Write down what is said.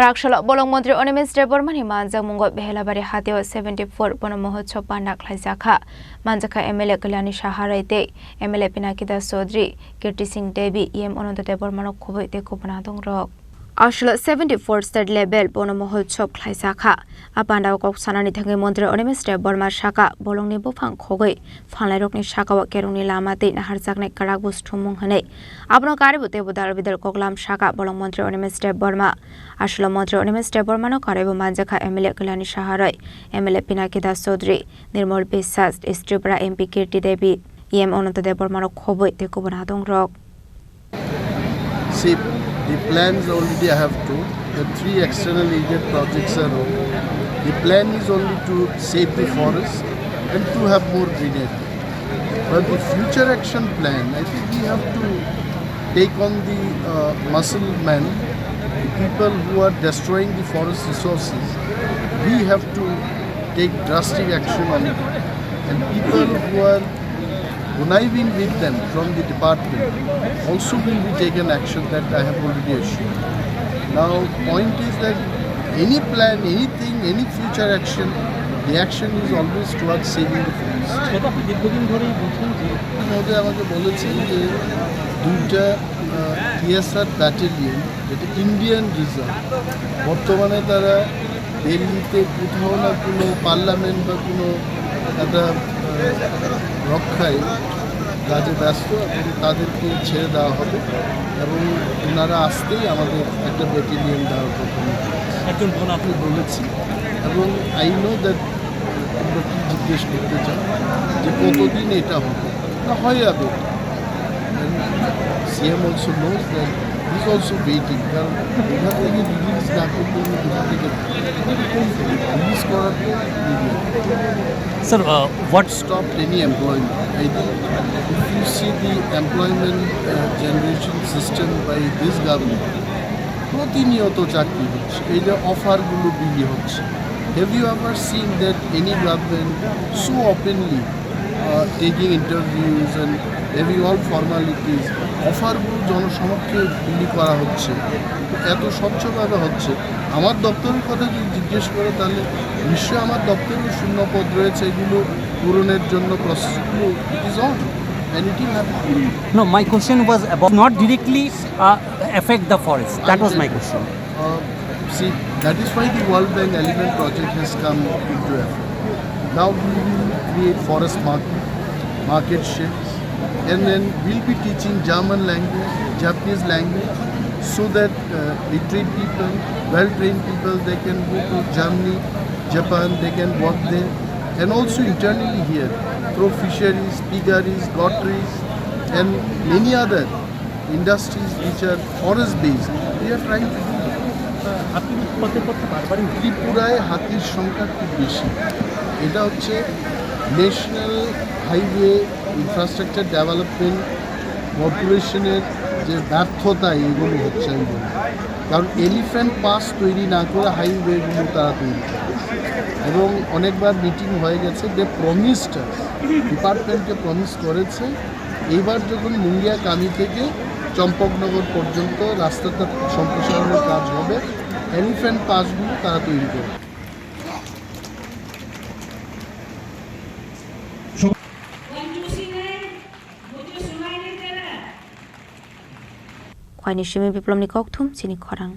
Khorang Bolong Mantri Animesh Debbarmani Manjakmungo Behalabari hatio74th Vanamahotsava Panda Khlaijakha Manjakha MLA Kalyani Shaharaite MLA Pinakida Sodri Kirti Singh Devi Ononto Debbarmani Khoboi Dekopana Dongrok Ashla 74th State Level Vanamahotsava Khlaijakha Apanda Kok Sanani Thangi Mantri Animesh Debbarmani Shaka Bolong ni Bufang Khogoi Phanlairokni Shaka wa Kerungni Lamate Naharjakne Karak Busthumung Hane Abno Karibute Budar Vidal Koklam Shaka Bolong Mantri Animesh Debbarmani Ashla Mantri Animesh Debbarmani Karibu Manjakha MLA Kalyani Shaharai MLA Pinakida Sodri Nirmol Bisas Tripura MP Kirti Devi Ononto Debbarmani Khoboi Dekopana Dongrok See, the plans already I have told. The 3 external aided projects are over. The plan is only to save the forest and to have more greenery. But the future action plan, I think we have to take on the muscle men, the people who are destroying the forest resources. We have to take drastic action on it. And people who are conniving with them from the department also will be taken action that I have already assured. Now, point is that any plan, anything, any future action, the action is always towards saving the forest. মধ্যে আমাকে বলেছেন যে 2টা TSR battalion যেটা Indian reserve বর্তমানে তারা দিল্লিতে কোথাও না কোনো পার্লামেন্ট বা কোনো একটা রক্ষায় কাজে ব্যস্ত এবং তাদেরকে ছেড়ে দেওয়া হবে এবং ওনারা আসতেই আমাদের একটা ব্যাটালিয়ন দেওয়ার কথা একজন আপনি বলেছি এবং আই নো দ্যাট আমরা কি জিজ্ঞেস করতে চাই যে কতদিন এটা হবে না হয়ে যাবে CM also knows that is also waiting কারণ ওখান থেকে রিলিজ না করলে ওখান থেকে রিলিজ করার Sir, what stopped any employment? I think if you see the employment generation system by this government, প্রতিনিয়ত চাকরি হচ্ছে এই যে অফারগুলো বিলি হচ্ছে have you ever seen that any government so openly taking interviews and having all formalities অফারগুলো জনসমক্ষে বিলি করা হচ্ছে এত স্বচ্ছভাবে হচ্ছে আমার দপ্তরের কথা যদি জিজ্ঞেস করে তাহলে নিশ্চয়ই আমার দপ্তরেও শূন্য পদ রয়েছে এগুলো পূরণের জন্য প্রসেসগুলো it is on and it will happen. No, my question was about not directly affect the forest. That was my question. See, that is why the World Bank Element project has come into effect. Now we will create forest market sheds, and then we'll be teaching German language, Japanese language, so that literate people, well-trained people, they can go to Germany, Japan, they can work there, and also internally here, through fisheries, piggeries, gotteries, and many other industries which are forest-based. We are trying to do ত্রিপুরায় হাতির সংখ্যা খুব বেশি এটা হচ্ছে national highway infrastructure development কর্পোরেশনের যে ব্যর্থতা এগুলো হচ্ছে আমি বলি কারণ এলিফ্যান্ট পাস তৈরি না করে হাইওয়েগুলো তারা তৈরি করে এবং অনেকবার মিটিং হয়ে গেছে যে প্রমিসটা ডিপার্টমেন্টকে প্রমিস করেছে এইবার যখন মুঙ্গিয়া কামি থেকে চম্পকনগর পর্যন্ত রাস্তাটা সম্প্রসারণের কাজ হবে এলিফ্যান্ট পাসগুলো তারা তৈরি করবে Chini Biplom ni Chini Khorang